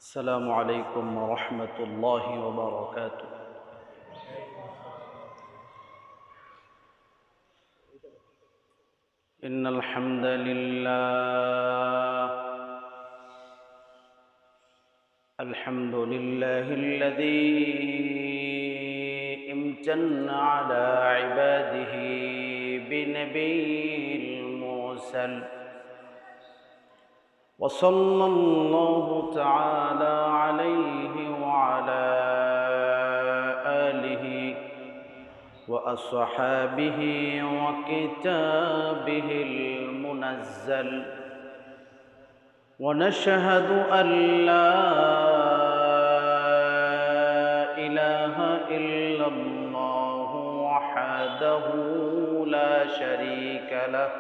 السلام عليكم ورحمة الله وبركاته. إن الحمد لله الذي امتن على عباده بنبي المرسل، وصلى الله تعالى عليه وعلى آله وأصحابه وكتابه المنزل، ونشهد أن لا إله إلا الله وحده لا شريك له،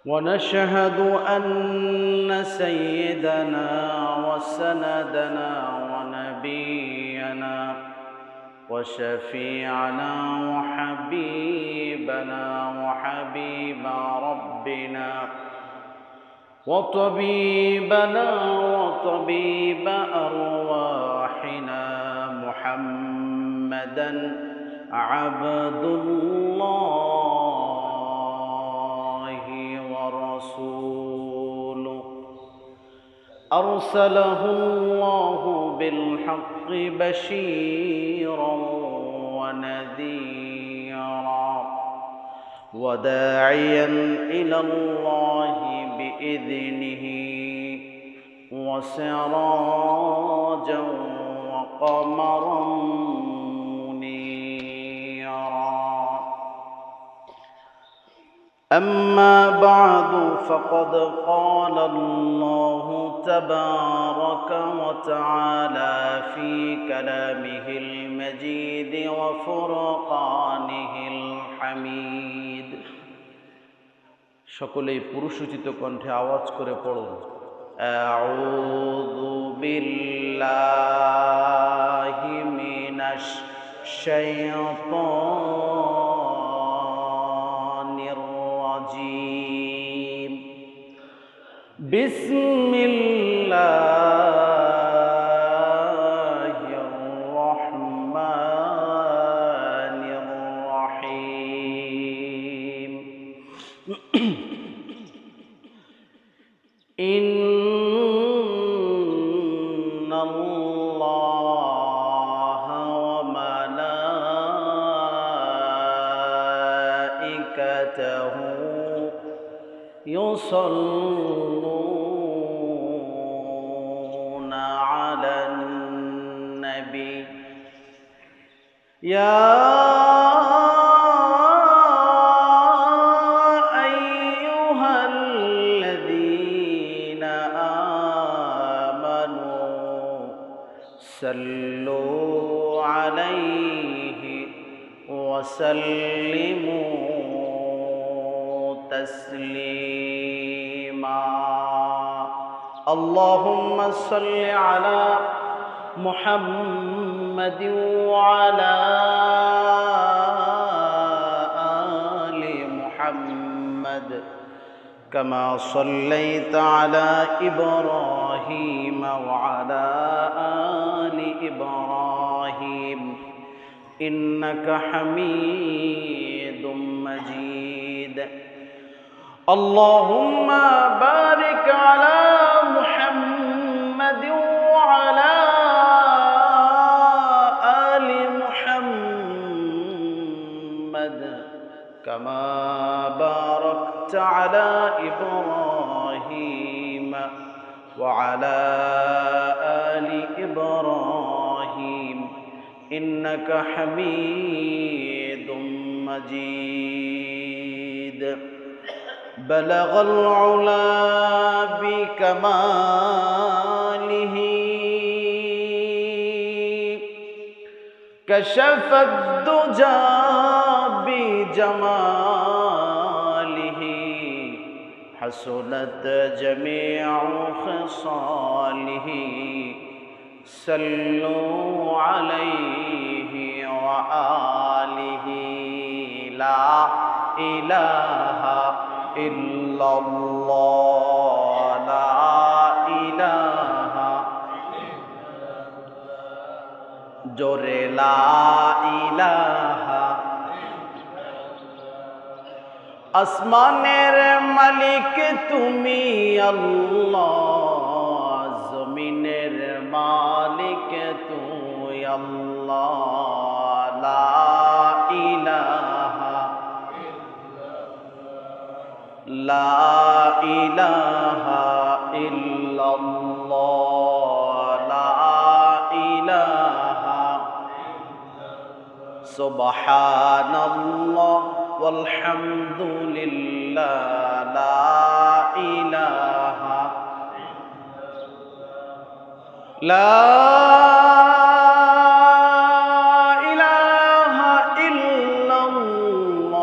ونشهد أن سيدنا وسندنا ونبينا وشفيعنا وحبيبنا وحبيب ربنا وطبيبنا وطبيب أرواحنا محمدًا عبد الله ورسوله، أرسله الله بالحق بشيرا ونذيرا وداعيا إلى الله بإذنه وسراجا وقمرا منيرا. أما بعد، فقد قال الله تبارك وتعالى في كلامه المجيد وفرقانه الحميد। সকলেই পুরুষোচিত কণ্ঠে আওয়াজ করে পড়ুন, আউযু বিল্লাহি মিনাশ শাইতানির রাজীম। বিসমিল্লাহির রহমানির রহিম। ইন্নাল্লাহা ওয়া মালাইকাতাহু ইউসাল্লুনা আলান নবী ইয়া صلوا عليه وسلموا تسليما. اللهم صل على محمد وعلى آل محمد كما صليت على إبراهيم وعلى آل إبراهيم إنك حميد مجيد. اللهم بارك على محمد وعلى آل محمد كما باركت على إبراهيم وعلى آل إبراهيم إنك حميد مجيد. بلغ العلا بكماله، كشف الدجى بجماله، حسنت جميع خصاله. صلوا عليه وآله. لا إله إلا الله، لا إله জোরে লা ইলাহা। আসমানের মালিক তুমি আল্লাহ, জমিনের মালিক তুমি আল্লাহ। লা ইলাহা, লা ইলাহা ইল্লাল্লাহ, লা ইলাহা। সুবহানাল্লাহ ওয়ালহামদুলিল্লাহ, লা ইলাহা, লা ইলাহা ইল্লাল্লাহ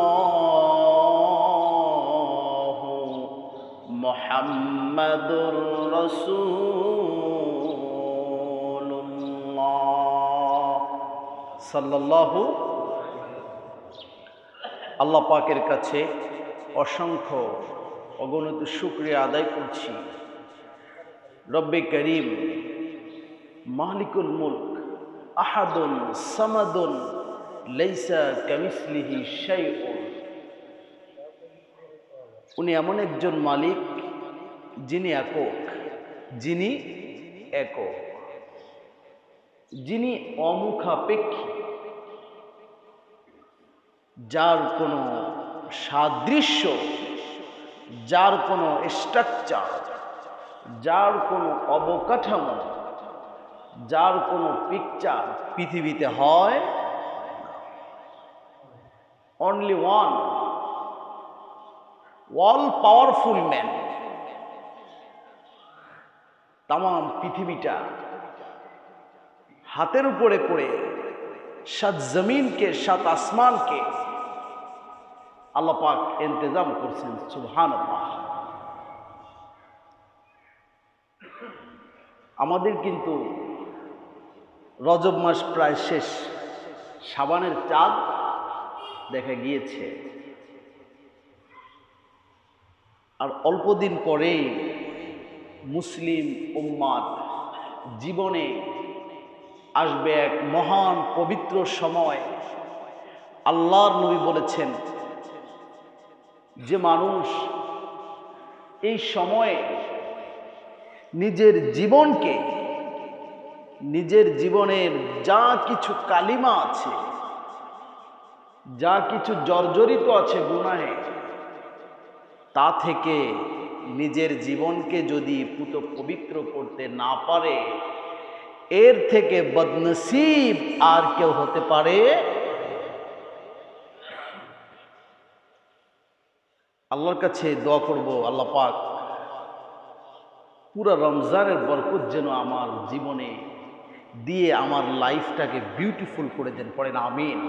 মুহাম্মাদুর রাসূলুল্লাহ সাল্লাল্লাহু। আল্লাহ পাকের কাছে অসংখ্য অগণিত শুকরিয়া আদায় করছি। রব্বে করিম মালিকুল মুলক আহাদুন সামাদুন লাইসা কামিসলিহি শাইউন। উনি এমন একজন মালিক যিনি একক, যিনি একক, যিনি অমুখাপেক্ষী, যার কোনো সাদৃশ্য, যার কোনো স্ট্রাকচার, যার কোনো অবকাঠামো, যার কোনো পিকচার পৃথিবীতে হয়। Only one, all powerful man. তাম পৃথিবীটা হাতের উপরে করে সাত জমিনকে, সাত আসমানকে আল্লাহ পাক ইন্তজাম করছেন। সুবহানাল্লাহ। আমাদের কিন্তু রজব মাস প্রায় শেষ, শাবানের চাঁদ দেখা গিয়েছে, আর অল্প দিন পরেই মুসলিম উম্মার জীবনে আসবে এক মহান পবিত্র সময়। আল্লাহর নবী বলেছেন যে মানুষ এই সময়ে নিজের জীবনকে, নিজের জীবনের যা কিছু কালিমা আছে, যা কিছু জর্জরিত আছে গুনাহে, তা থেকে নিজের জীবনকে যদি পুত পবিত্র করতে না পারে, এর থেকে বদনসিব আর কেউ হতে পারে। আল্লাহর কাছে দোয়া করব, আল্লাহ পাক পুরা রমজানের বরকত যেন আমার জীবনে দিয়ে আমার লাইফটাকে বিউটিফুল করে দেন। পড়েন আমিন।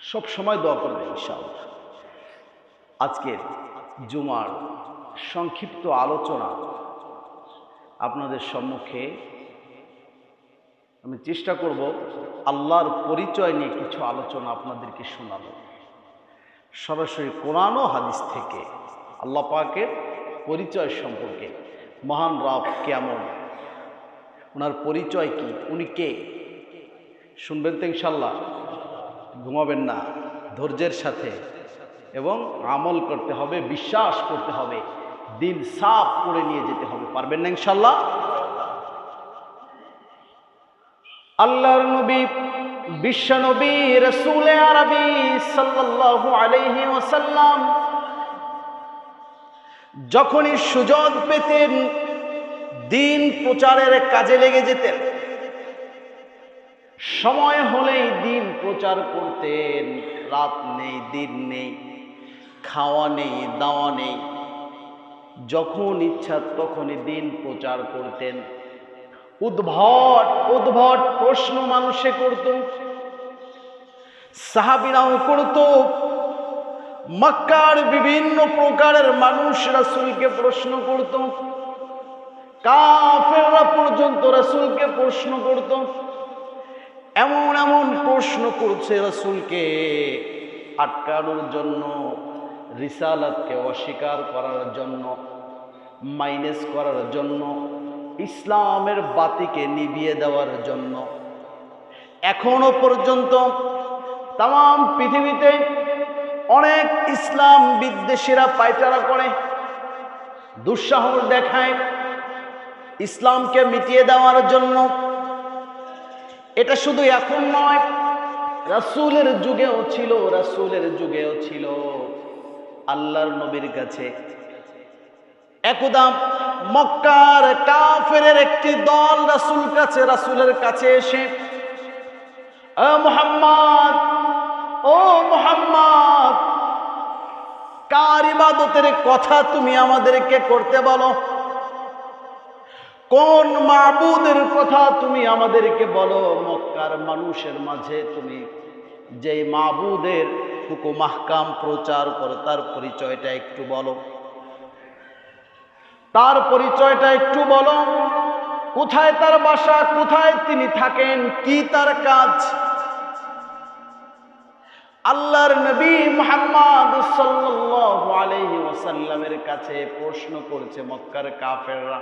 সব সময় দোয়া করবেন ইনশাআল্লাহ। আজকের জুমার সংক্ষিপ্ত আলোচনা আপনাদের সম্মুখে আমি চেষ্টা করব আল্লাহর পরিচয় নিয়ে কিছু আলোচনা আপনাদেরকে শোনাবো, সরাসরি কোরআন ও হাদিস থেকে আল্লাহ পাকের পরিচয় সম্পর্কে। মহান রব কেমন, ওনার পরিচয় কি, উনি কে, শুনবেন তো ইনশাল্লাহ। ঘুমাবেন না, ধৈর্যের সাথে, এবং আমল করতে হবে, বিশ্বাস করতে হবে, দিল সাফ করে নিয়ে যেতে হবে। পারবেন না ইনশাল্লাহ? আল্লাহর নবী, বিশ্ব নবী, রাসূলে আরবি সাল্লাল্লাহু আলাইহি ওয়াসাল্লাম যখনই সুযোগ পেতেন দিন প্রচারের কাজে লেগে যেতেন। সময় হলেই দিন প্রচার করতেন। রাত নেই, দিন নেই, খাওয়া নেই, দাওয়া নেই, যখন ইচ্ছা তখনই দিন প্রচার করতেন। উদ্ভট উদ্ভট প্রশ্ন মানুষে করত, সাহাবীরাও করত। মক্কার বিভিন্ন প্রকারের মানুষ রাসূলকে প্রশ্ন করত, কাফেররা পর্যন্ত রাসূলকে প্রশ্ন করত। এমন এমন প্রশ্ন করছে রাসূলকে আটকানোর জন্য, রিসালাতকে অস্বীকার করার জন্য, মাইনাস করার জন্য, ইসলামের বাতিকে নিভিয়ে দেওয়ার জন্য। এখনো পর্যন্ত তাম পৃথিবীতে অনেক ইসলাম বিদ্বেষীরা পায়চারা করে, দুঃসাহস দেখায় ইসলামকে মিটিয়ে দেওয়ার জন্য। এটা শুধু এখন নয়, রাসূলের যুগেও ছিল, রাসূলের যুগেও ছিল। আল্লাহর নবীর কাছে একদা মক্কার কাফেরের একটি দল রাসূলের কাছে এসে, ও মুহাম্মদ, ও মুহাম্মদ, কার ইবাদতের কথা তুমি আমাদেরকে করতে বলো? কোন মাবুদের কথা তুমি আমাদেরকে বলো? মক্কার মানুষের মাঝে তুমি যে মাবুদের হুকুম আহকাম প্রচার করো তার পরিচয়টা একটু বলো, তার পরিচয়টা একটু বলো। কোথায় তার বাসা, কোথায় তিনি থাকেন, কি তার কাজ? আল্লাহর নবী মুহাম্মদ সাল্লাল্লাহু আলাইহি ওয়াসাল্লামের কাছে প্রশ্ন করছে মক্কার কাফেররা।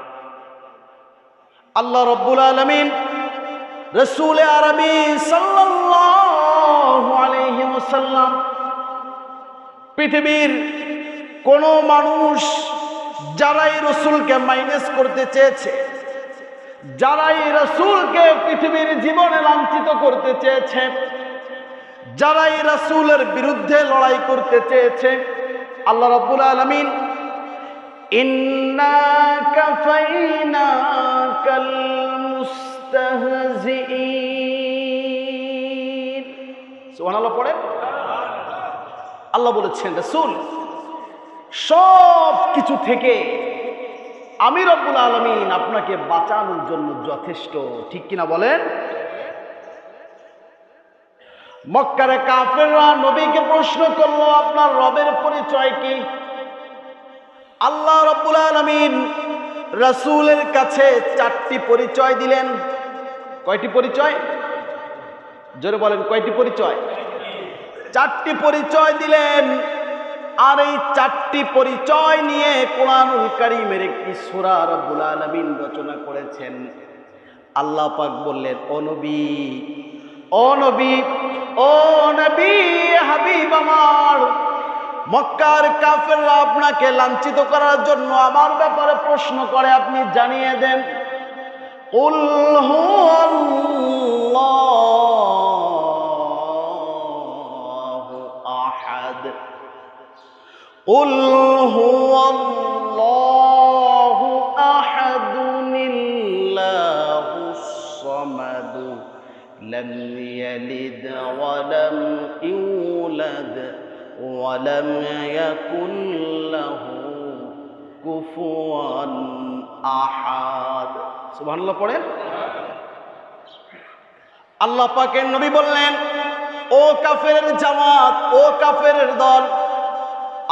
আল্লাহ রাব্বুল আলামিন রাসূল আরবি সাল্লাল্লাহু আলাইহি ওয়াসাল্লাম পৃথিবীর কোন মানুষ যারাই রাসূলকে মাইনাস করতে চেয়েছে, যারাই রাসূলকে পৃথিবীর জীবনে লাঞ্ছিত করতে চেয়েছে, যারাই রাসূলের বিরুদ্ধে লড়াই করতে চেয়েছে, আল্লাহ রাব্বুল আলামিন ইন্না কাফাইনাকাল মুস্তাহজিঈন। সুবহানাল্লাহ পড়ে। আল্লাহ বলেছেন, রাসূল সব কিছু থেকে আমি রব্বুল আলামিন আপনাকে বাঁচানোর জন্য যথেষ্ট। ঠিক কিনা বলেন? মক্কার কাফেররা নবীকে প্রশ্ন করলো, আপনার রবের পরিচয় কি? আল্লাহ রাব্বুল আলামিন রাসূলের কাছে 4টি পরিচয় দিলেন। কয়টি পরিচয়? জোরে বলেন, কয়টি পরিচয়? 4টি পরিচয় দিলেন। আর এই 4টি পরিচয় নিয়ে কোরআনুল কারীমের একটি সূরা রব্বুল আলামিন রচনা করেছেন। আল্লাহ পাক বললেন, ও নবী, ও নবী, ও নবী, হাবিব আমার, মক্কার কাফেররা আপনাকে লাঞ্ছিত করার জন্য আমার ব্যাপারে প্রশ্ন করে, আপনি জানিয়ে দেন। কুল হুয়াল্লাহু আহাদ, কুল হুয়াল্লাহু আহাদুনিল্লাহুস সামাদ, লাম ইয়ালিদ ওয়া লাম ইউলাদ ওয়ালাম ইয়াকুন লাহু কুফুয়ান আহাদ। সুবহানাল্লাহ পড়েন। আল্লাহ পাকের নবী বললেন, ও কাফেরের জামাত, ও কাফেরের দল,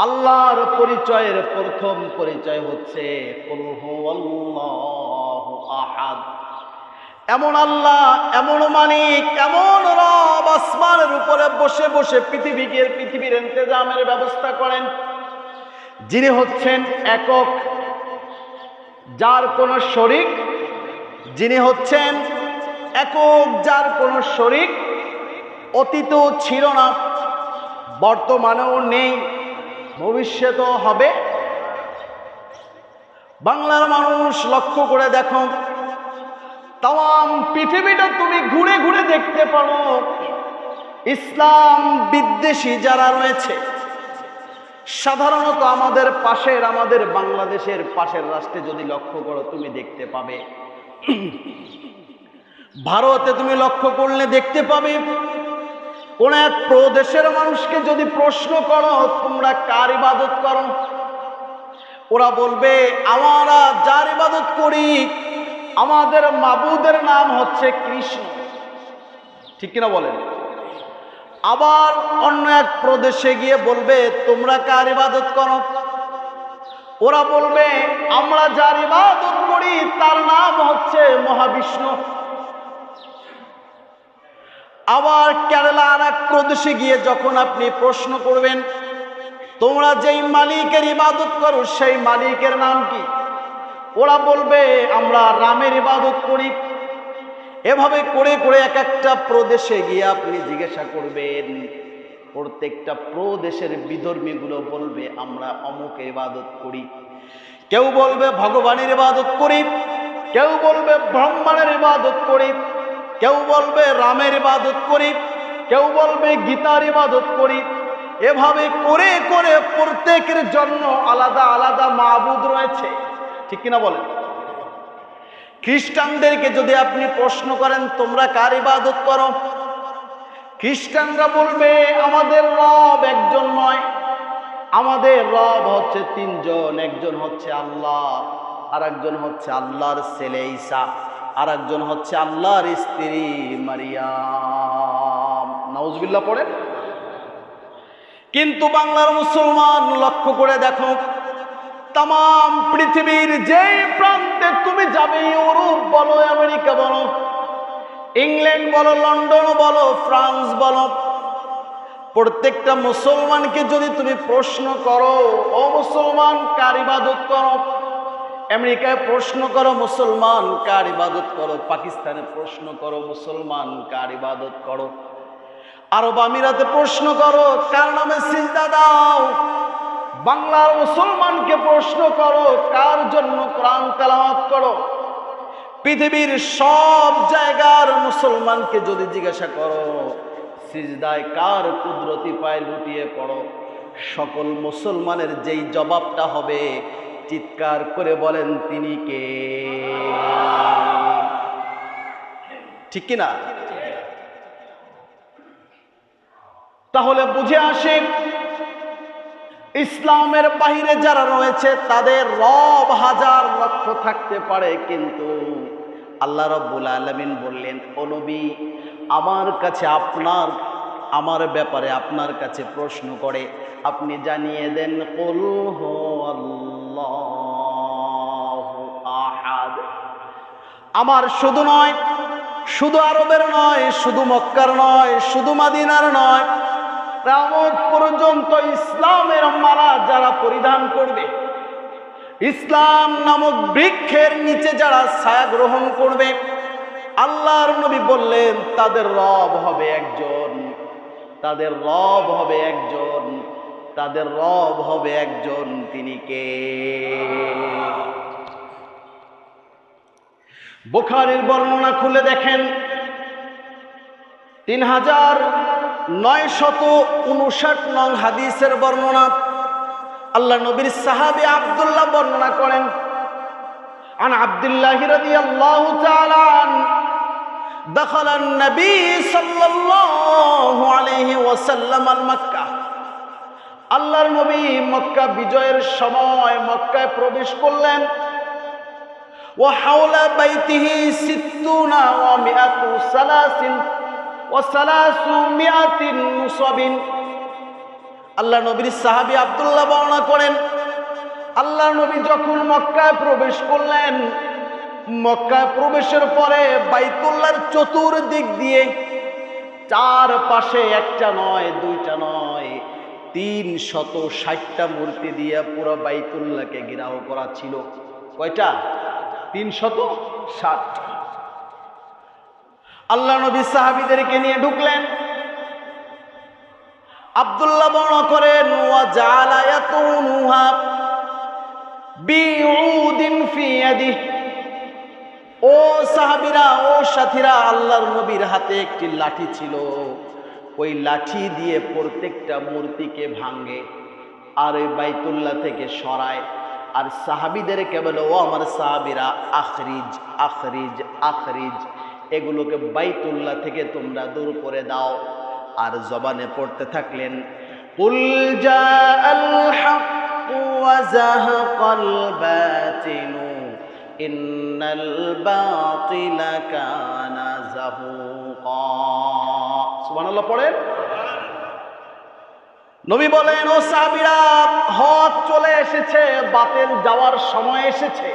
আল্লাহর পরিচয়ের প্রথম পরিচয় হচ্ছে কুল হুয়াল্লাহু আহাদ। এমন আল্লাহ, এমন মালিক, এমন রব আসমানের উপরে বসে বসে পৃথিবীর ইন্তেজামের ব্যবস্থা করেন, যিনি হচ্ছেন একক, যার কোনো শরীক, যিনি হচ্ছেন একক, যার কোনো শরীক অতীতও ছিল না, বর্তমানেও নেই, ভবিষ্যতেও হবে। বাংলার মানুষ লক্ষ্য করে দেখো, তাম পৃথিবীটা তুমি ঘুরে ঘুরে দেখতে পারো, ইসলাম বিদ্বেষী যারা রয়েছে, সাধারণত আমাদের বাংলাদেশের পাশের রাষ্ট্রে যদি লক্ষ্য করো তুমি দেখতে পাবে, ভারতে তুমি লক্ষ্য করলে দেখতে পাবে, কোন এক প্রদেশের মানুষকে যদি প্রশ্ন করো তোমরা কার ইবাদত করো, ওরা বলবে আমরা যার ইবাদত করি আমাদের মাবুদের নাম হচ্ছে কৃষ্ণ। ঠিক কিনা বলেন? আবার অন্য এক প্রদেশে গিয়ে বলবে তোমরা কার ইবাদত করো, ওরা বলবে আমরা যার ইবাদত করি তার নাম হচ্ছে মহাবিষ্ণু। আবার কেরালা আর এক প্রদেশে গিয়ে যখন আপনি প্রশ্ন করবেন তোমরা যেই মালিকের ইবাদত করো সেই মালিকের নাম কি, ওরা বলবে আমরা রামের ইবাদত করি। এভাবে করে করে এক একটা প্রদেশে গিয়ে আপনি জিজ্ঞাসা করবেন, প্রত্যেকটা প্রদেশের বিধর্মীগুলো বলবে আমরা অমুকের ইবাদত করি। কেউ বলবে ভগবানের ইবাদত করি, কেউ বলবে ব্রহ্মাণের ইবাদত করি, কেউ বলবে রামের ইবাদত করি, কেউ বলবে গীতার ইবাদত করি। এভাবে করে করে প্রত্যেকের জন্য আলাদা আলাদা মাবুদ রয়েছে, ঠিক কিনা বলেন? খ্রিস্টানদেরকে যদি আপনি প্রশ্ন করেন তোমরা কার ইবাদত করো, খ্রিস্টানরা বলবে আমাদের রব একজন নয়, আমাদের রব হচ্ছে তিনজন। একজন হচ্ছে আল্লাহ, আর একজন হচ্ছে আল্লাহর ছেলে ঈসা, আর একজন হচ্ছে আল্লাহর স্ত্রী মারিয়াম। নাউজুবিল্লাহ পড়েন। কিন্তু বাংলার মুসলমান লক্ষ্য করে দেখো, তাম পৃথিবীর যে প্রান্তে তুমি যাবে, ইউরোপ বলো, আমেরিকা বলো, ইংল্যান্ড বলো, লন্ডন বলো, ফ্রান্স বলো, প্রত্যেকটা মুসলমানকে যদি তুমি প্রশ্ন করো ও মুসলমান কার ইবাদত করো, আমেরিকায় প্রশ্ন করো মুসলমান কার ইবাদত করো, পাকিস্তানে প্রশ্ন করো মুসলমান কার ইবাদত করো, আরব আমিরাতে প্রশ্ন করো কার নামে সিজদা দাও, বাংলার মুসলমানকে প্রশ্ন করো কার জন্য কোরআন তেলাওয়াত করো, পৃথিবীর সব জায়গার মুসলমানকে যদি জিজ্ঞাসা করো সিজদায় কার কুদরতি পায়ে লুটিয়ে পড়ো, সকল মুসলমানের যেই জবাবটা হবে চিৎকার করে বলেন তিনি কে? ঠিক কিনা? তাহলে বুঝে আসে ইসলামের বাইরে যারা রয়েছে তাদের রব হাজার লক্ষ থাকতে পারে, কিন্তু আল্লাহ রাব্বুল আলামিন বললেন, ও নবী আমার কাছে আমার ব্যাপারে আপনার কাছে প্রশ্ন করে আপনি জানিয়ে দেন, কুল হুয়াল্লাহু আহাদ। আমার শুধু নয়, শুধু আরবের নয়, শুধু মক্কার নয়, শুধু মদিনার নয়, কিয়ামত পর্যন্ত ইসলামের মালা যারা পরিধান করবে, ইসলাম নামক বৃক্ষের নিচে যারা ছায়া গ্রহণ করবে, আল্লাহর নবী বললেন তাদের রব হবে একজন, তাদের রব হবে একজন, তাদের রব হবে একজন। তিনি কে? বুখারীর বর্ণনা খুলে দেখেন, 3959 নং হাদিসের বর্ণনা। আল্লাহ নবীর সাহাবী আব্দুল্লাহ বর্ণনা করেন, আন আব্দুল্লাহ রাদিয়াল্লাহু তাআলা আন دخل النبي صلى الله عليه وسلم مكة। আল্লাহর নবী মক্কা বিজয়ের সময় মক্কায় প্রবেশ করলেন। وحول بيته 60 و100 سلاس و300 نصب। আল্লাহ নবীর সাহাবী আব্দুল্লাহ বর্ণনা করেন, আল্লাহ নবী যখন মক্কায় প্রবেশ করলেন, মক্কায় প্রবেশের পরে বাইতুল্লাহর চতুর্দিক দিয়ে চারপাশে একটা নয়, দুইটা নয়, 360টা মূর্তি দিয়ে পুরো বাইতুল্লাহকে ঘেরাও করা ছিল। কয়টা? 360। আল্লাহ নবী সাহাবীদেরকে নিয়ে ঢুকলেন। আব্দুল্লাহ বর্ণনা করেন, ওয়া জাআলা ইয়াতুনুহা বিউদিন ফি ইয়াদিহি। ও সাহাবীরা, ও সাথীরা, আল্লাহর নবীর হাতে একটি লাঠি ছিল, ওই লাঠি দিয়ে প্রত্যেকটা মূর্তিকে ভাঙে আর ওই বাইতুল্লাহ থেকে সরায়। আর সাহাবীদেরকে বলে, ও আমার সাহাবীরা, আখরিজ আখরিজ আখরিজ, এগুলোকে বাইতুল্লাহ থেকে তোমরা দূর করে দাও। আর জবানে পড়তে থাকলেন, কুল জাআল হাক্কু ওয়া যাহাকাল বাতিলু ইন্নাল বাতিলা কানা যাহুকা। সুবহানাল্লাহ পড়েন। নবী বলেন, ও সাহাবীরা, হক চলে এসেছে, বাতিল যাওয়ার সময় এসেছে।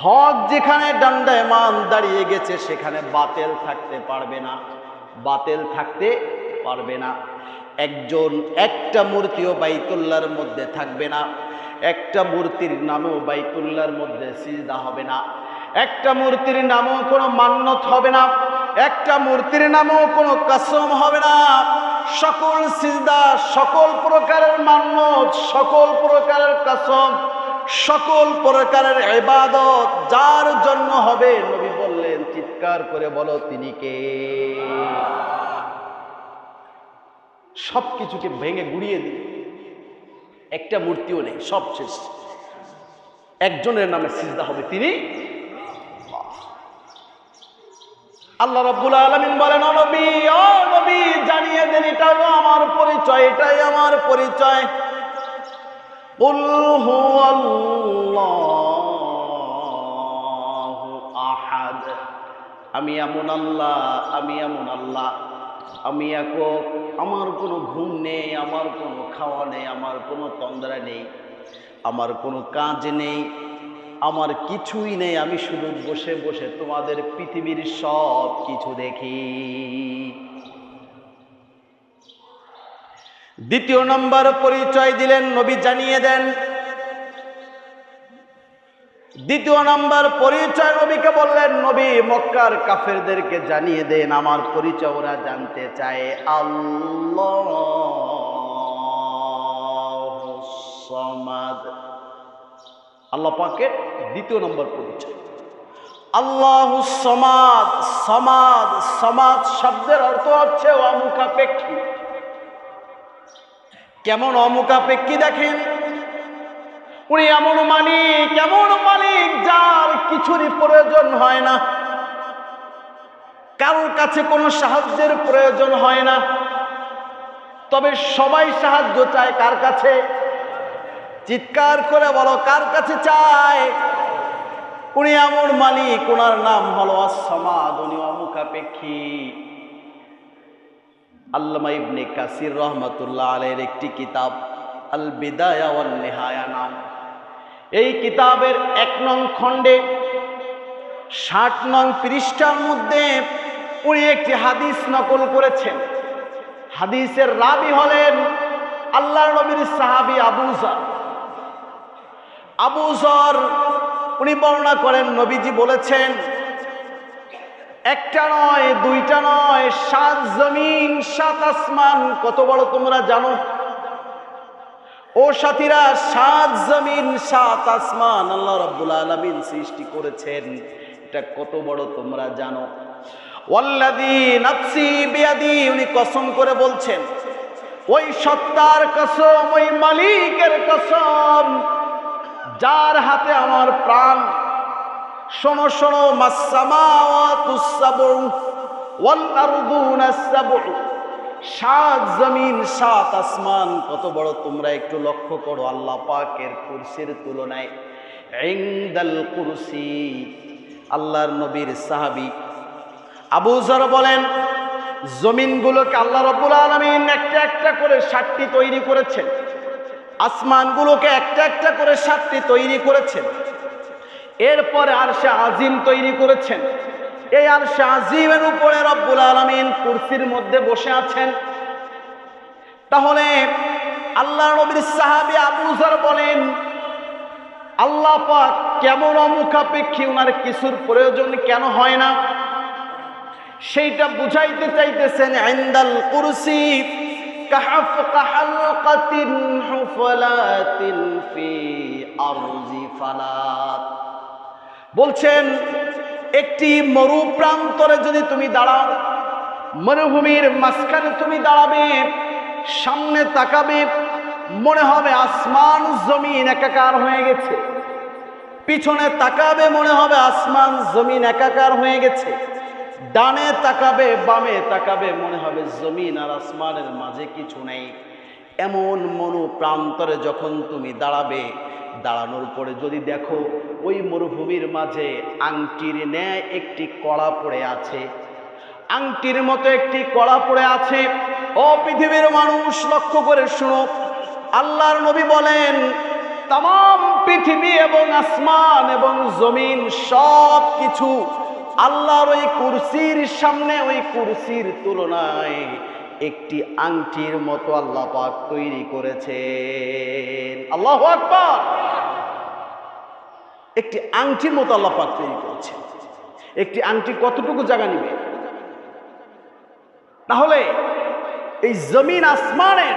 হক যেখানে ডান্ডায়মান দাঁড়িয়ে গেছে সেখানে বাতিল থাকতে পারবে না, বাতিল থাকতে পারবে না। একটা মূর্তিও বাইতুল্লাহর মধ্যে থাকবে না। একটা মূর্তির নামেও বাইতুল্লাহর মধ্যে সিজদা হবে না, একটা মূর্তির নামেও কোনো মান্নত হবে না, একটা মূর্তির নামেও কোনো কসম হবে না। সকল সিজদা, সকল প্রকারের মান্নত, সকল প্রকারের কসম, সকল প্রকারের ইবাদত যার জন্য হবে, নবী বললেন চিৎকার করে বলো তিনি কে। সবকিছুকে ভেঙে গুড়িয়ে দিন, একটা মূর্তিও নেই, সব শেষ। একজনের নামে সিজদা হবে, তিনি আল্লাহ রাব্বুল আলামিন বলেন, ও নবী জানিয়ে দেন এটাই আমার পরিচয়, এটাই আমার পরিচয়। কুল হুয়াল্লাহু আহাদ, আমি এমন আল্লাহ, আমি এমন আল্লাহ, আমি একক, আমার কোনো ঘুম নেই, আমার কোনো খাওয়া নেই, আমার কোনো তন্দ্রা নেই, আমার কোনো কাজ নেই, আমার কিছুই নেই, আমি শুধু বসে বসে তোমাদের পৃথিবীর সব কিছু দেখি। দ্বিতীয় নম্বর পরিচয় দিলেন নবী, জানিয়ে দেন। দ্বিতীয় নম্বর পরিচয় নবীকে বললেন, নবী মক্কার কাফেরদেরকে জানিয়ে দেন আমার পরিচয়, ওরা জানতে চায়। আল্লাহু সামাদ, আল্লাহ পাকের দ্বিতীয় নম্বর পরিচয় আল্লাহু সামাদ। সামাদ, সামাদ শব্দের অর্থ হচ্ছে অমুখাপেক্ষী। কেমন অমুখাপেক্ষী দেখেন, উনি এমন মালিক যার কিছুরই প্রয়োজন হয় না, কারোর কাছে কোনো সাহায্যের প্রয়োজন হয় না। তবে সবাই সাহায্য চায় কার কাছে? চিৎকার করে বলো, কার কাছে চায়? উনি এমন মালিক, ওনার নাম হলো আস-সামাদ, উনি অমুখাপেক্ষী। আল্লামা ইবনে কাসির রহমাতুল্লাহ আলাইহির একটি কিতাব আল বিদায়া ওয়ান নিহায়া নাম, এই কিতাবের 1 নং খণ্ডে 60 নং পৃষ্ঠার মধ্যে উনি একটি হাদিস নকল করেছেন। হাদিসের রাবি হলেন আল্লাহর নবীর সাহাবী আবু যর। উনি বর্ণনা করেন, নবীজি বলেছেন, একটা নয়, দুইটা নয়, 7 জমিন 7 আসমান কত বড় তোমরা জানো? ও সাথীরা, 7 জমিন 7 আসমান আল্লাহ রাব্বুল আলামিন সৃষ্টি করেছেন, এটা কত বড় তোমরা জানো? ওয়াল্লাযী নাফসি বিয়াদি, উনি কসম করে বলছেন, ওই সত্তার কসম, ওই মালিকের কসম যার হাতে আমার প্রাণ। শোনো শোনো, মাস-সামাওয়াতুস সাবউ ওয়াল আরদুনাস সাবউ, 7 জমিন 7 আসমান কত বড় তোমরা একটু লক্ষ্য করো আল্লাহ পাকের কুরসির তুলনায়। ইনদাল কুরসি, আল্লাহর নবীর সাহাবী আবু যর বলেন, জমিনগুলোকে আল্লাহ রাব্বুল আলামিন একটা একটা করে 7টি তৈরি করেছেন, আসমানগুলোকে একটা একটা করে 7টি তৈরি করেছেন, এরপরে আরশে আজিম তৈরি করেছেন। এই আরশে আজিমের উপরে রব্বুল আলামিন কুরসির মধ্যে বসে আছেন। তাহলে আল্লাহর নবীর সাহাবী আবু যর বলেন, আল্লাহ পাক কেমন অমুখাপেক্ষী, ওনার কিছুর প্রয়োজন কেন হয় না, সেইটা বুঝাইতে চাইতেছেন। ইনদাল কুরসি কাহালকাতিন হুফলাতিন ফি আরজি ফালাত, বলছেন একটি মরু প্রান্তরে যদি তুমি দাঁড়াও, মরুভূমির মাঝখানে তুমি দাঁড়াবে, সামনে তাকাবে, মনে হবে আসমান জমিন একাকার হয়ে গেছে, পিছনে তাকাবে, মনে হবে আসমান জমিন একাকার হয়ে গেছে, ডানে তাকাবে, বামে তাকাবে, মনে হবে জমিন আর আসমানের মাঝে কিছু নেই। এমন মরু প্রান্তরে যখন তুমি দাঁড়াবে, দাঁড়ানোর পরে যদি দেখো ওই মরুভূমির মাঝে আংটির ন্যায় একটি কড়া পড়ে আছে, আংটির মতো একটি কড়া পড়ে আছে। ও পৃথিবীর মানুষ, লক্ষ্য করে শুনো, আল্লাহর নবী বলেন, তাম পৃথিবী এবং আসমান এবং জমিন সব কিছু আল্লাহর ওই কুরসির সামনে, ওই কুরসির তুলনায় একটি আংটির মতো আল্লাহ পাক তৈরি করেছেন। আল্লাহু আকবার। একটি আংটির মতো আল্লাহ পাক তৈরি করেছেন। একটি আংটি কতটুকু জায়গা নিবে? তাহলে এই জমিন আসমানের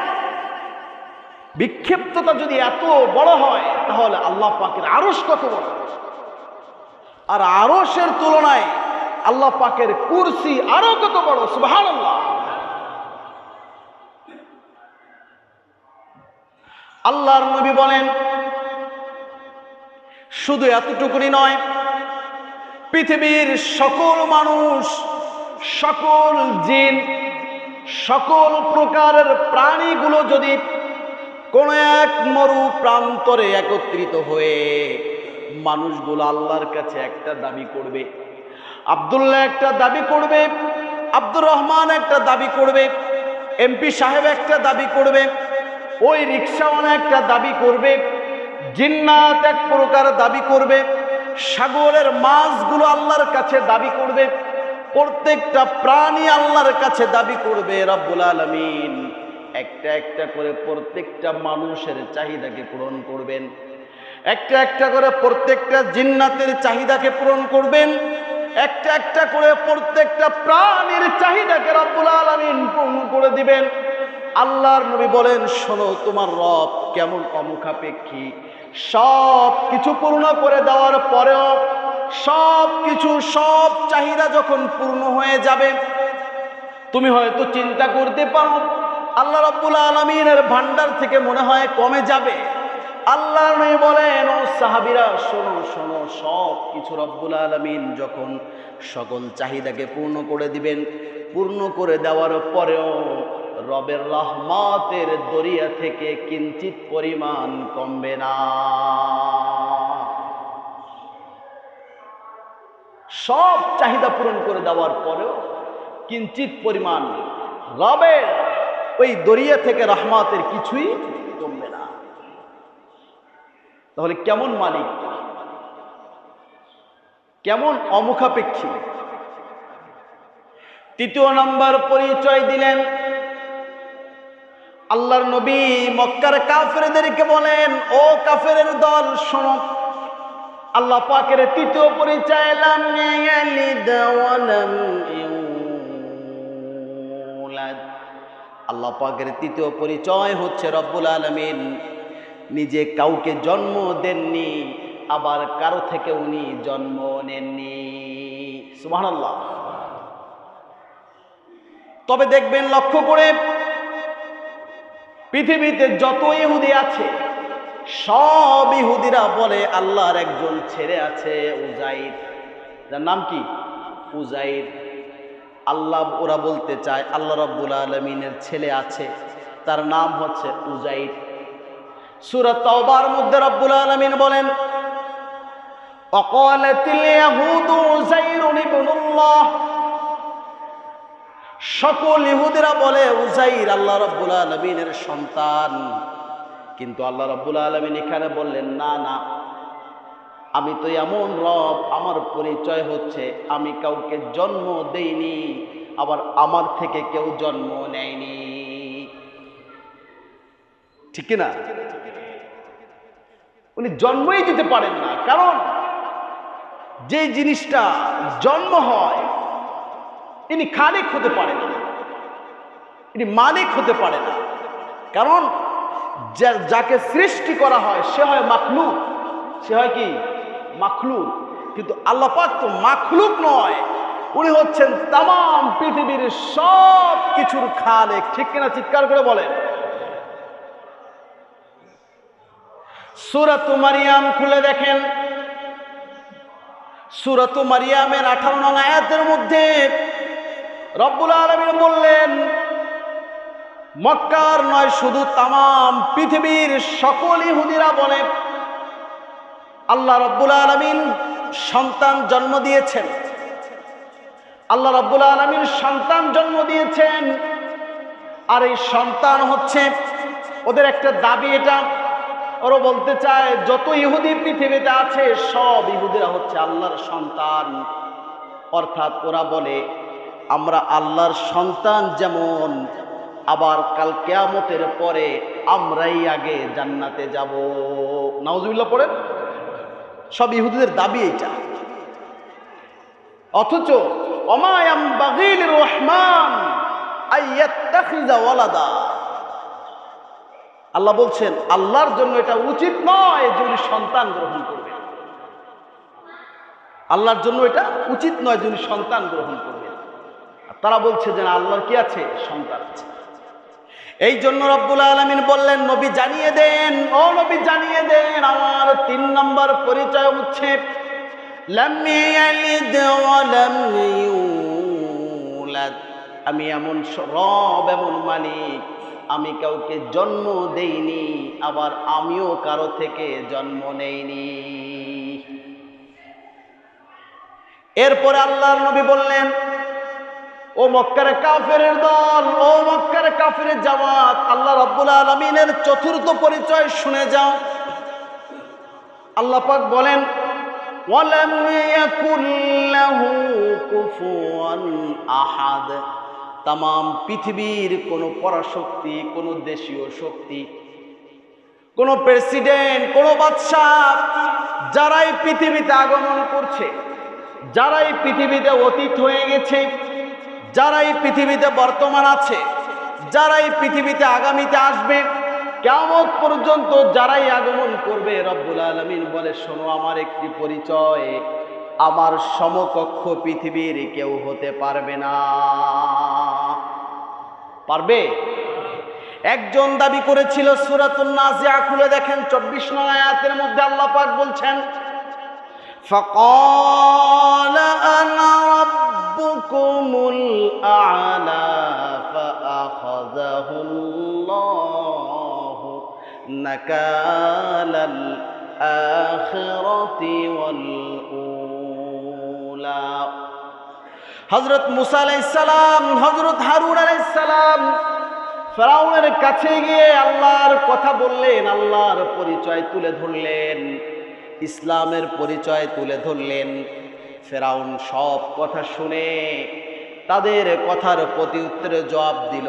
বিক্ষিপ্ততা যদি এত বড় হয়, তাহলে আল্লাহ পাকের আরশ কত বড়, আর আরশের তুলনায় আল্লাহ পাকের কুরসি আরো কত বড়। সুবহানাল্লাহ। আল্লাহর নবী বলেন, শুধু এতটুকুনি নয়, পৃথিবীর সকল মানুষ, সকল জিন, সকল প্রকারের প্রাণীগুলো যদি কোন এক মরু প্রান্তরে একত্রিত হয়ে মানুষগুলো আল্লাহর কাছে একটা দাবি করবে, আব্দুল্লাহ একটা দাবি করবে, আব্দুর রহমান একটা দাবি করবে, এমপি সাহেব একটা দাবি করবে, ওই রিক্সাওয়ালা একটা দাবি করবে, জিন্নাত এক প্রকার দাবি করবে, সাগরের মাছগুলো আল্লাহর কাছে দাবি করবে, প্রত্যেকটা প্রাণী আল্লাহর কাছে দাবি করবে। রব্বুল আলামিন একটা একটা করে প্রত্যেকটা মানুষের চাহিদাকে পূরণ করবেন, একটা একটা করে প্রত্যেকটা জিন্নাতের চাহিদাকে পূরণ করবেন, একটা একটা করে প্রত্যেকটা প্রাণীর চাহিদাকে রব্বুল আলামিন পূর্ণ করে দিবেন। আল্লাহর নবী বলেন, শোনো, তোমার রব কেমন অমুখাপেক্ষী। সব কিছু পূর্ণ করে দেওয়ার পরেও সব কিছু, সব চাহিদা যখন পূর্ণ হয়ে যাবে, তুমি হয়তো চিন্তা করতে পারো আল্লাহ রাব্বুল আলামিনের ভান্ডার থেকে মনে হয় কমে যাবে। আল্লাহ নবী বলেন, ও সাহাবীরা, শোনো শোনো, সব কিছু রব্বুল আলামিন যখন সকল চাহিদাকে পূর্ণ করে দিবেন, পূর্ণ করে দেওয়ার পরেও রবের রহমতের দরিয়া থেকে কিঞ্চিত পরিমাণ কমবে না। সব চাহিদা পূরণ করে দেওয়ার পরেও কিঞ্চিত পরিমাণ রবের ওই দরিয়া থেকে রহমতের কিছুই কমবে না। তাহলে কেমন মালিক, কেমন অমুখাপেক্ষী। তৃতীয় নম্বর পরিচয় দিলেন আল্লাহর নবী মক্কার কাফেরদেরকে বলেন, ও কাফেরের দল, শোনো, আল্লাহ পাকের তৃতীয় পরিচয়, লাম ইয়ালিদ ওয়া লাম ইউলাদ। আল্লাহ পাকের তৃতীয় পরিচয় হচ্ছে রব্বুল আলামিন নিজে কাউকে জন্ম দেননি, আবার কারো থেকে উনি জন্ম নেননি। সুবহানাল্লাহ। তবে দেখবেন, লক্ষ্য করে, পৃথিবীতে যত ইহুদি আছে সব ইহুদিরা বলে আল্লাহর একজন ছেলে আছে, উজাইর। যার নাম কি? উজাইর। আল্লাহ, ওরা বলতে চায় আল্লাহ রাব্বুল আলামিনের ছেলে আছে, তার নাম হচ্ছে উজাইর। সূরা তাওবার মধ্যে রাব্বুল আলামিন বলেন, ওয়াকালাতিল ইয়াহুদু উজাইরুন ইবনুল্লাহ। সকল ইহুদিরা বলে উজাইর আল্লাহ রাব্বুল আলামিনের সন্তান। কিন্তু আল্লাহ রাব্বুল আলামিন এখানে বললেন, না না, আমি তো এমন রব, আমার পরিচয় হচ্ছে আমি কাউকে জন্ম দেইনি, আবার আমার থেকে কেউ জন্ম নেয়নি। ঠিক না? উনি জন্মই দিতে পারেন না, কারণ যে জিনিসটা জন্ম হয় ইনি খালিক হতে পারে না, ইনি মালিক হতে পারে না। কারণ যাকে সৃষ্টি করা হয় সে হয় মাখলুক, সে হয় কি? মাখলুক। কিন্তু আল্লাহ পাক তো মাখলুক নয়, উনি হচ্ছেন তামাম পৃথিবীর সব কিছুর খালিক। ঠিক কিনা? চিৎকার করে বলেন। সূরা মারিয়াম খুলে দেখেন, সূরা মারিয়ামের 18 নং আয়াতের মধ্যে রব্বুল আলামিন বললেন, মক্কার নয়, শুধু তামাম পৃথিবীর সকল ইহুদিরা বলে আল্লাহ রাব্বুল আলামিন সন্তান জন্ম দিয়েছেন, আল্লাহ রাব্বুল আলামিন সন্তান জন্ম দিয়েছেন। আর এই সন্তান হচ্ছে ওদের একটা দাবি। এটা ওরা বলতে চায় যত ইহুদি পৃথিবীতে আছে সব ইহুদিরা হচ্ছে আল্লাহর সন্তান। অর্থাৎ ওরা বলে আমরা আল্লাহর সন্তান যেমন আবার কাল কিয়ামতের পরে আমরাই আগে জান্নাতে যাব। নাউজুবিল্লাহ পড়েন। সব ইহুদিদের দাবি এটা। অথচ ওমা ইয়ামবাগি লির-রহমান আইয়াত্তাখিযা ওয়ালাদা, আল্লাহ বলছেন আল্লাহর জন্য এটা উচিত নয় যে উনি সন্তান গ্রহণ করবেন। আল্লাহর জন্য এটা উচিত নয় যে উনি সন্তান গ্রহণ করবেন। আর তারা বলছে যে না, আল্লাহর কি আছে? সন্তান আছে। এই জন্য রব্বুল আলামিন বললেন, নবী জানিয়ে দেন, ও নবী জানিয়ে দেন, আমার 3 নম্বর পরিচয় হচ্ছে লাম ইয়ালিদ ওয়া লাম ইউলাদ। আমি এমন রব, এমন মালিক, আমি কাউকে জন্ম দেইনি, আবার আমিও কারো থেকে জন্ম নেইনি। এরপরে আল্লাহর নবী বললেন, ও মক্কার কাফেরের দল, ও মক্কার কাফেরের জামাত, আল্লাহ রাব্বুল আলামিনের 4র্থ পরিচয় শুনে যাও। আল্লাহ পাক বলেন, ওয়ালাম ইয়াকুল লাহু কুফুয়ান আহাদ। তাম পৃথিবীর কোনো পরাশক্তি, কোনো দেশীয় শক্তি, কোনো প্রেসিডেন্ট, কোনো বাদশাহ, যারাই পৃথিবীতে আগমন করছে, যারাই পৃথিবীতে অতীত হয়ে গেছে, যারাই পৃথিবীতে বর্তমান আছে, যারাই পৃথিবীতে আগামীতে আসবে, কিয়ামত পর্যন্ত যারাই আগমন করবে, রব্বুল আলামিন বলে, শোনো আমার একটি পরিচয়, আমার সমকক্ষ পৃথিবীর কেউ হতে পারবে না। পারবে? একজন দাবি করেছিল। সূরাতুন নাজিআ খুলে দেখেন, 24 নং আয়াতের মধ্যে আল্লাহ পাক বলছেন, فقال أنا ربكم الأعلى فأخذه الله نكال الآخرة والأولى। হযরত মুসা আলাইহিস সালাম, হযরত হারুন আলাইহিস সালাম ফেরাউনের কাছে গিয়ে আল্লাহর কথা বললেন, আল্লাহর পরিচয় তুলে ধরলেন, ইসলামের পরিচয় তুলে ধরলেন। ফেরাউন সব কথা শুনে তাদের কথার প্রতি উত্তরে জবাব দিল,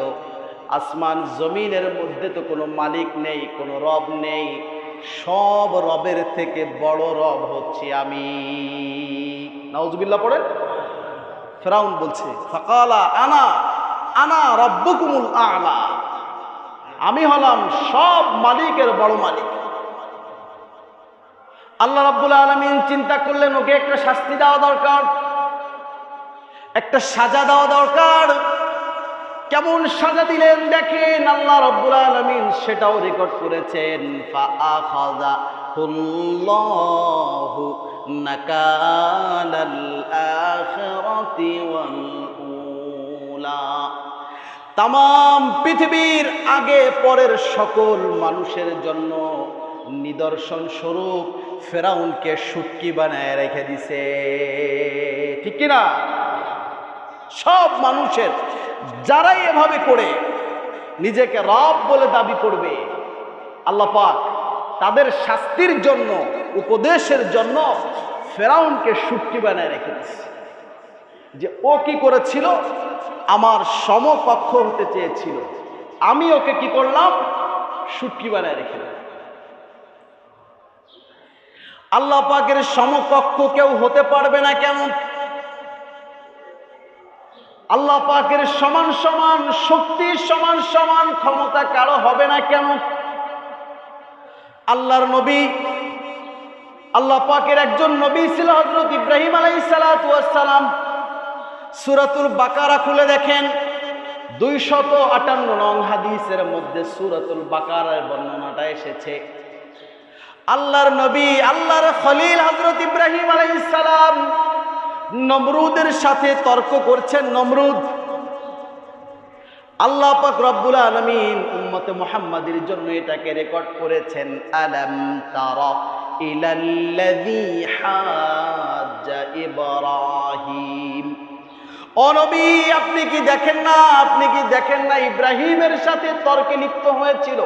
আসমান জমিনের মধ্যে তো কোনো মালিক নেই, কোনো রব নেই, সব রবের থেকে বড় রব হচ্ছে আমি। নাউজুবিল্লাহ পড়েন। ফেরাউন বলছে, ফাকালা আনা আনা রাব্বুকুমুল আ'লা, আমি হলাম সব মালিকের বড় মালিক। আল্লাহ রাব্বুল আলামিন চিন্তা করলেন, ওকে একটা শাস্তি দেওয়া দরকার, একটা সাজা দেওয়া দরকার। কেমন সাজা দিলেন দেখেন, আল্লাহ রাব্বুল আলামিন সেটাও রেকর্ড করেছেন। ফাআখাযাহুল্লাহু নাকালাল আখিরাতি ওয়াল উলা। তাম পৃথিবীর আগে পরের সকল মানুষের জন্য নিদর্শন স্বরূপ ফেরাউনকে শুটকি বানায় রেখে দিছে। ঠিক কিনা? সব মানুষের যারাই এভাবে করে নিজেকে রব বলে দাবি করবে, আল্লাহ পাক তাদের শাস্তির জন্য, উপদেশের জন্য ফেরাউনকে শুটকি বানায় রেখে দিছে। যে ও কি করেছিল? আমার সমকক্ষ হতে চেয়েছিল, আমি ওকে কি করলাম? শুটকি বানায় রেখে দিলাম। আল্লাহ পাকের সমকক্ষ কেউ হতে পারবে না কেন? আল্লাহ পাকের সমান সমান শক্তি, সমান সমান ক্ষমতা কারো হবে না কেন? আল্লাহর নবী, আল্লাহ পাকের একজন নবী ছিল হযরত ইব্রাহিম আলাইহিস সালাতু ওয়াস সালাম। সূরাতুল বাকারা খুলে দেখেন, 258 নং হাদিসের মধ্যে সূরাতুল বাকারার বর্ণনাটা এসেছে। আল্লাহর নবী, আল্লাহর খলিল হযরত ইব্রাহিম আলাইহিস সালাম নমরুদের সাথে তর্ক করছেন। নমরুদ, আল্লাহ পাক রব্বুল আলামিন উম্মতে মুহাম্মাদের জন্য এটাকে রেকর্ড করেছেন। আলাম তারা ইলাল্লাযী হাজ্জা ইব্রাহিম। ও নবী, আপনি কি দেখেন না, আপনি কি দেখেন না ইব্রাহিমের সাথে তর্কে লিপ্ত হয়েছিল,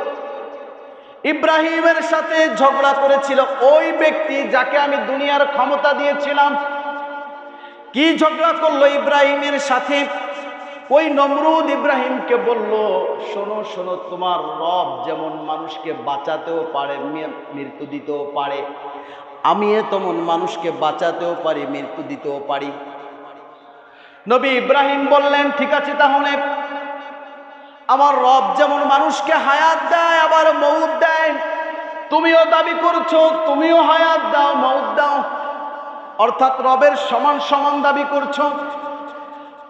ইব্রাহিমের সাথে ঝগড়া করেছিল ওই ব্যক্তি যাকে আমি দুনিয়ার ক্ষমতা দিয়েছিলাম। কি ঝগড়া করলো ইব্রাহিমের সাথে? ওই নমরুদ ইব্রাহিমকে বলল, শোনো শোনো, তোমার রব যেমন মানুষকে বাঁচাতেও পারে, মৃত্যু দিতেও পারে, আমি তেমন মানুষকে বাঁচাতেও পারি, মৃত্যু দিতেও পারি। নবী ইব্রাহিম বললেন, ঠিক আছে, তাহলে আমার রব যেমন মানুষকে হায়াত দেয় আবার মউত দেয়, তুমিও দাবি করছো তুমিও হায়াত দাও মউত দাও, অর্থাৎ রবের সমান সমান দাবি করছো।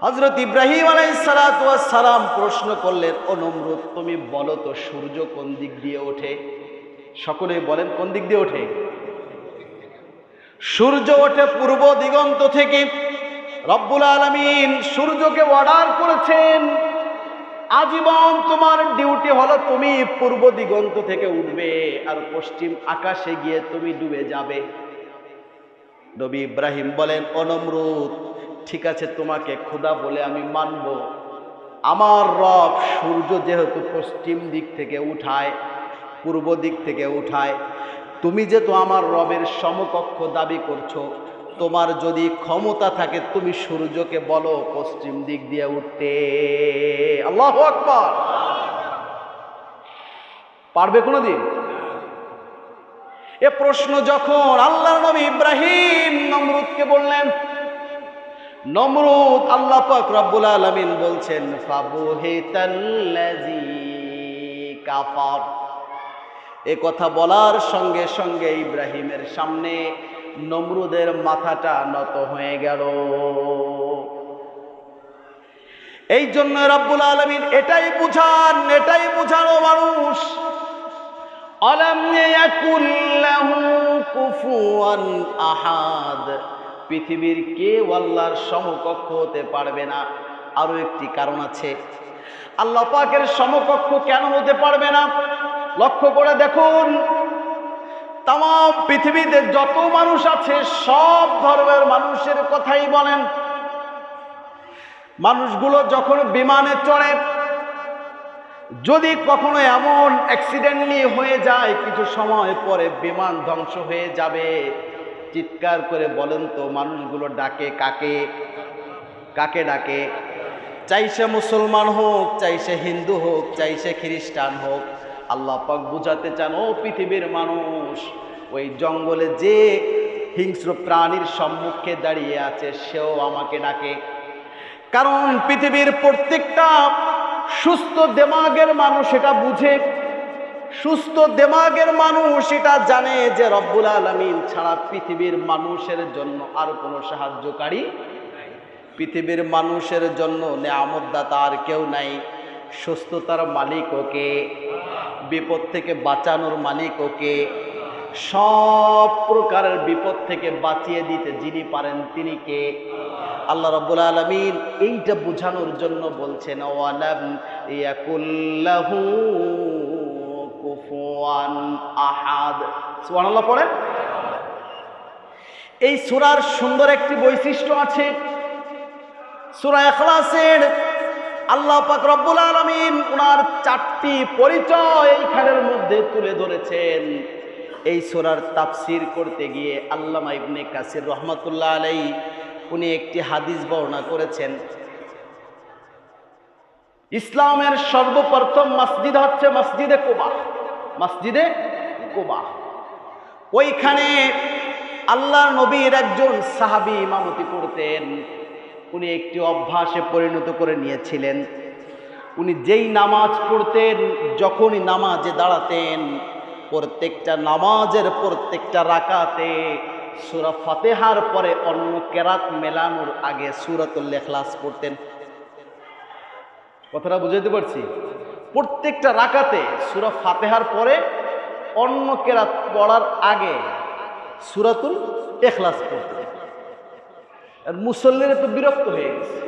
হযরত ইব্রাহিম আলাইহিস সালাতু ওয়াস সালাম প্রশ্ন করলেন, ও নমরুদ, তুমি বলো তো সূর্য কোন দিক দিয়ে ওঠে? সকলেই বলেন, কোন দিক দিয়ে ওঠে? সূর্য ওঠে পূর্ব দিগন্ত থেকে। রব্বুল আলামিন সূর্যকে অর্ডার করেছেন, আজীবন তোমার ডিউটি হলো তুমি পূর্ব দিগন্ত থেকে উঠবে আর পশ্চিম আকাশে গিয়ে তুমি ডুবে যাবে। নবী ইব্রাহিম বলেন, ও নমরুদ, ঠিক আছে, তোমাকে খোদা বলে আমি মানব। আমার রব সূর্য যেহেতু পশ্চিম দিক থেকে উঠায়, পূর্ব দিক থেকে উঠায়, তুমি যেহেতু আমার রবের সমকক্ষ দাবি করছো, তোমার যদি ক্ষমতা থাকে তুমি সূর্যকে বলো পশ্চিম দিক দিয়ে উঠতে। আল্লাহু আকবার। পারবে কোনোদিন? এ প্রশ্ন যখন আল্লাহর নবী ইব্রাহিম নমরুদকে বললেন, নমরুদ, আল্লাহ পাক রব্বুল আলামিন বলছেন, ফাবুহিতাল্লাযী কাফার। এ কথা বলার সঙ্গে সঙ্গে ইব্রাহিমের সামনে নমরুদের মাথাটা নত হয়ে গেল। এই জন্য রব্বুল আলামিন এটাই বুঝানো মানুষ, আলাম ইয়াকুল লাহু কুফুয়ান আহাদ, পৃথিবীর কেউ আল্লাহর সমকক্ষ হতে পারবে না। আরো একটি কারণ আছে, আল্লাহ পাকের সমকক্ষ কেন হতে পারবে না? লক্ষ্য করে দেখুন, তাম পৃথিবীতে যত মানুষ আছে সব ধর্মের মানুষের কথাই বলেন। মানুষগুলো যখন বিমানে চড়ে, যদি কখনো এমন অ্যাক্সিডেন্টলি হয়ে যায় কিছু সময় পরে বিমান ধ্বংস হয়ে যাবে, চিৎকার করে বলেন তো মানুষগুলো ডাকে কাকে? কাকে ডাকে? চাই সে মুসলমান হোক, চাই সে হিন্দু হোক, চাই সে খ্রিস্টান হোক। আল্লাহ পাক বুঝাতে চান, ও পৃথিবীর মানুষ, ওই জঙ্গলে যে হিংস্র প্রাণীর সম্মুখে দাঁড়িয়ে আছে সেও আমাকে ডাকে। কারণ পৃথিবীর প্রত্যেকটা সুস্থ দেমাগের মানুষ এটা বুঝে, সুস্থ দেমাগের মানুষ এটা জানে যে রব্বুল আলামিন ছাড়া পৃথিবীর মানুষের জন্য আর কোনো সাহায্যকারী, পৃথিবীর মানুষের জন্য নেয়ামতদাতা আর কেউ নাই। সুস্থতার মালিক ওকে, বিপদ থেকে বাঁচানোর মালিক ওকে, সব প্রকারের বিপদ থেকে বাঁচিয়ে দিতে যিনি পারেন তিনি কে? আল্লাহ রাব্বুল আলামিন এইটা বোঝানোর জন্য বলছেন, ওয়ালাম ইয়াকুল লাহু কুফুয়ান আহাদ। সুবহানাল্লাহ পড়েন। এই সূরার সুন্দর একটি বৈশিষ্ট্য আছে। সূরা ইখলাসের আল্লাহ পাক রব্বুল আলামিন ওনার 4টি পরিচয় এইখানের মধ্যে তুলে ধরেছেন। এই সূরার তাফসীর করতে গিয়ে আল্লামা ইবনে কাসির রহমাতুল্লাহ আলাইহি উনি একটি হাদিস বর্ণনা করেছেন। ইসলামের সর্বপ্রথম মসজিদ হচ্ছে মসজিদে কুবা। মসজিদে কুবা, ওইখানে আল্লাহর নবীর একজন সাহাবী ইমামতি করতেন। উনি একটি অভ্যাসে পরিণত করে নিয়েছিলেন। উনি যেই নামাজ পড়তেন, যখনই নামাজে দাঁড়াতেন, প্রত্যেকটা নামাজের প্রত্যেকটা রাকাতে সূরা ফাতিহার পরে অন্য কেরাত মেলানোর আগে সূরাতুল ইখলাস পড়তেন। কথাটা বুঝাইতে পারছি? প্রত্যেকটা রাকাতে সূরা ফাতিহার পরে অন্য কেরাত পড়ার আগে সূরাতুল ইখলাস পড়তেন। আর মুসল্লিরা তো বিরক্ত হয়ে গেছে,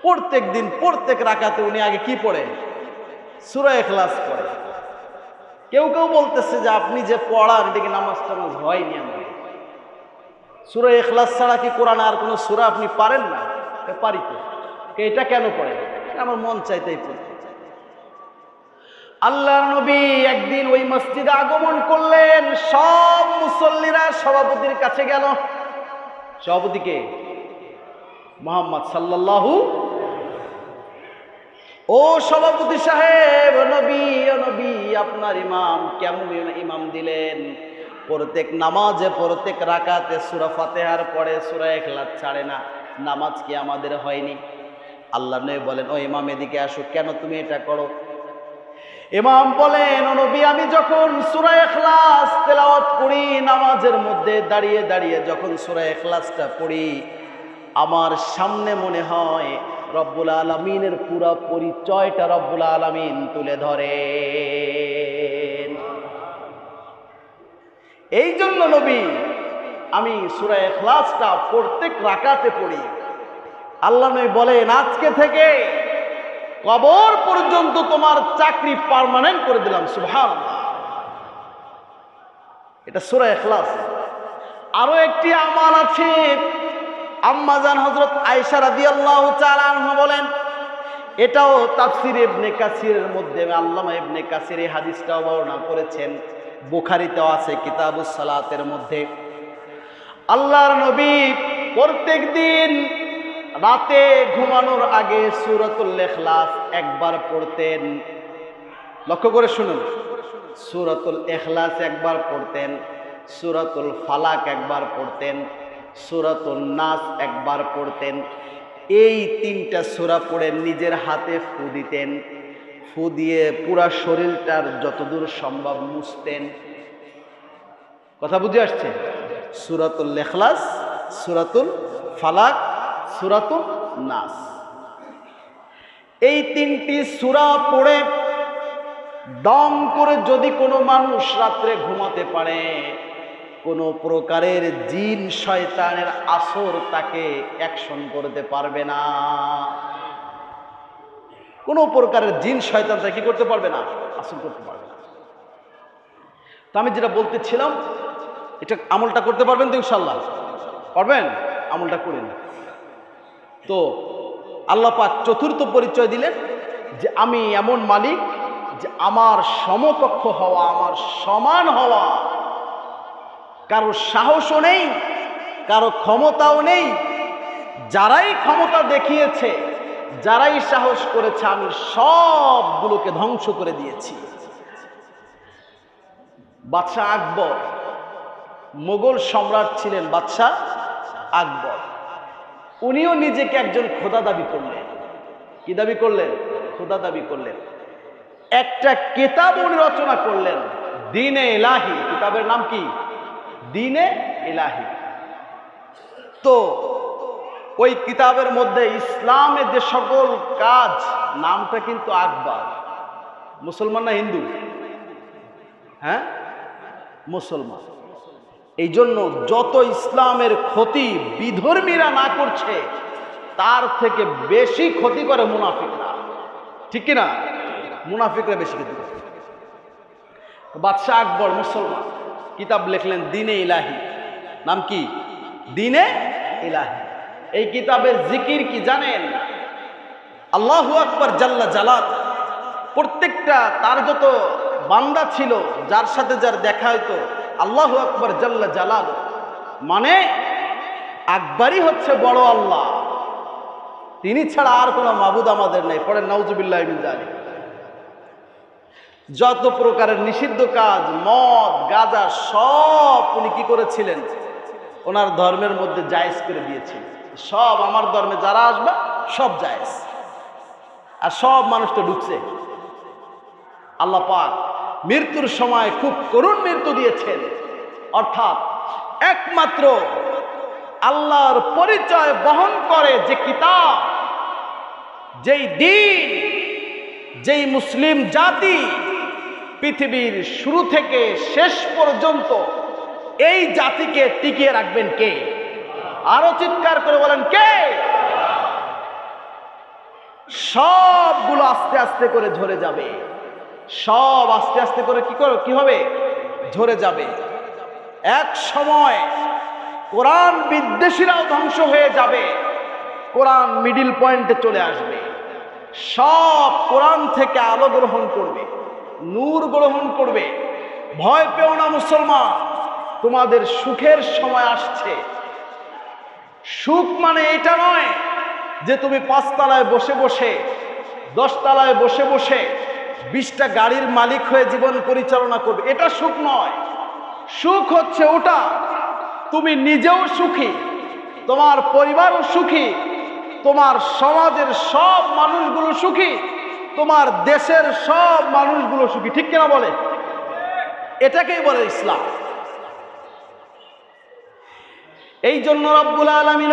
প্রত্যেক দিন প্রত্যেক রাকাতে উনি আগে কি পড়েন? সূরা ইখলাস পড়ে। কেউ কেউ বলতেছে যে আপনি যে পড়ার এদিকে নামাজ টামাজ হয়নি আমার, সূরা ইখলাস ছাড়া কি কোরআনে আর কোনো সূরা আপনি পারেন না? পারি তো। এটা কেন পড়েন? আমার মন চাইতেই পড়তে। আল্লাহর নবী একদিন ওই মসজিদে আগমন করলেন, সব মুসল্লিরা সভাপতির কাছে গেল। সভাপতিকে মুহাম্মদ সাল্লাল্লাহু ও সভাপতি সাহেব, নবী ও নবী, আপনার ইমাম কেমন ইমাম দিলেন? প্রত্যেক নামাজে প্রত্যেক রাকাতে সূরা ফাতিহার পরে সূরা ইখলাস ছাড়ে না। নামাজ কি আমাদের হয়নি? আল্লাহ নবী বলেন, ও ইমাম এদিকে আসো, কেন তুমি এটা করো? ইমাম বলেন, ও নবী, আমি যখন সূরা ইখলাস তেলাওয়াত করি, নামাজের মধ্যে দাঁড়িয়ে দাঁড়িয়ে যখন সূরা ইখলাসটা পড়ি, আমার সামনে মনে হয় রব্বুল আলামিনের পুরো পরিচয়টা রব্বুল আলামিন তুলে ধরে। এই জন্য নবী আমি সূরা ইখলাসটা প্রত্যেক রাকাতে পড়ি। আল্লাহ নবী বলেন, আজকে থেকে কবর পর্যন্ত তোমার চাকরি পার্মানেন্ট করে দিলাম। সুবহানাল্লাহ। এটা সূরা ইখলাস। আরো একটি আমল আছে। আম্মাজান হযরত আয়েশা রাদিয়াল্লাহু তাআলা আনহা বলেন, এটাও তাফসীর ইবনে কাসিরের মধ্যে আল্লামা ইবনে কাসির এই হাদিসটাও বর্ণনা করেছেন, বুখারীতেও আছে কিতাবুস সালাতের মধ্যে। আল্লাহর নবী প্রত্যেক দিন রাতে ঘুমানোর আগে সূরাতুল ইখলাস একবার পড়তেন। লক্ষ্য করে শুনুন, সূরাতুল ইখলাস একবার পড়তেন, সূরাতুল ফালাক একবার পড়তেন, সূরাতুন নাস একবার পড়তেন। এই তিনটা সূরা পড়ে নিজের হাতে ফু দিতেন। ফু দিয়ে পুরা শরীরটার যতদূর সম্ভব মুছতেন। কথা বুঝে আসছে? সূরাতুল ইখলাস, সূরাতুল ফালাক, সূরাতুন নাস, এই তিনটি সূরা পড়ে দম করে যদি কোনো মানুষ রাত্রে ঘুমাতে পারে, কোনো প্রকারের জিন শয়তানের আসর তাকে অ্যাকশন করতে পারবে না। কোনো প্রকারের জিন শয়তান তাকে কি করতে পারবে না? আসর করতে পারবে না। তো আমি যেটা বলতেছিলাম, এটা আমলটা করতে পারবেন তো ইনশাআল্লাহ? পারবেন? আমলটা করেন। তো আল্লাহ পাক চতুর্থ পরিচয় দিলেন যে আমি এমন মালিক যে আমার সমকক্ষ হওয়া, আমার সমান হওয়া, কারো সাহসও নেই, কারো ক্ষমতাও নেই। যারাই ক্ষমতা দেখিয়েছে, যারাই সাহস করেছে, আমি সবগুলোকে ধ্বংস করে দিয়েছি। বাদশাহ আকবর, মোগল সম্রাট ছিলেন বাদশাহ আকবর। উনিও নিজেকে একজন খোদা দাবি করলেন। কি দাবি করলেন? খোদা দাবি করলেন। একটা কিতাব উনি রচনা করলেন, দ্বীনে ইলাহি। কিতাবের নাম কি? দ্বীনে ইলাহি। তো ওই কিতাবের মধ্যে ইসলামের যে সকল কাজ, নামটা কিন্তু আকবর। মুসলমান না হিন্দু? হ্যাঁ, মুসলমান। এই জন্য যত ইসলামের ক্ষতি বিধর্মীরা না করছে, তার থেকে বেশি ক্ষতি করে মুনাফিকরা। ঠিক কিনা? মুনাফিকরা বেশি ক্ষতি করে। বাদশাহ আকবর মুসলমান, কিতাব লিখলেন দ্বীনে ইলাহি। নাম কি? দ্বীনে ইলাহি। এই কিতাবের জিকির কি জানেন? আল্লাহু আকবার জাল্লা জালাল। প্রত্যেকটা তার যত বান্দা ছিল, যার সাথে যার দেখা হইতো, আল্লাহু আকবার জাল্লা জালাল মানে আকবরই হচ্ছে বড় আল্লাহ, তিনি ছাড়া আর কোনো মাবুদ আমাদের নেই। পড়েন নাউজুবিল্লাহ মিন যালিক। যত প্রকারের নিষিদ্ধ কাজ, মদ গাঁজা, সব উনি কি করেছিলেন? ওনার ধর্মের মধ্যে জায়েজ করে দিয়েছিলেন। সব আমার ধর্মে যারা আসবে সব জায়েজ। আর সব মানুষ তো ঢুকছে। আল্লাহ পাক মৃত্যুর সময় খুব করুণ মৃত্যু দিয়েছেন। অর্থাৎ একমাত্র আল্লাহর পরিচয় বহন করে যে কিতাব, যেই দিন, যেই মুসলিম জাতি পৃথিবীর শুরু থেকে শেষ পর্যন্ত এই জাতিকে টিকিয়ে রাখবেন কে? আরো চিৎকার করে বলেন কে? সবগুলো আস্তে আস্তে করে ঝরে যাবে। সব আস্তে আস্তে করে কি হবে? ঝরে যাবে। এক সময় কোরআন বিদ্বেষীরাও ধ্বংস হয়ে যাবে। কোরআন মিডিল পয়েন্টে চলে আসবে। সব কোরআন থেকে আলো গ্রহণ করবে, নূর গ্রহণ করবে। ভয় পেও না মুসলমান, তোমাদের সুখের সময় আসছে। সুখ মানে এটা নয় যে তুমি পাঁচতলায় বসে বসে 10 তলায় বসে বসে 20টা গাড়ির মালিক হয়ে জীবন পরিচালনা করবে, এটা সুখ নয়। সুখ হচ্ছে ওটা তুমি নিজেও সুখী, তোমার পরিবারও সুখী, তোমার সমাজের সব মানুষগুলো সুখী, তোমার দেশের সব মানুষগুলো সুখী। ঠিক কিনা বলে? এটাকেই বলে ইসলাম। এই জন্য রব্বুল আলামিন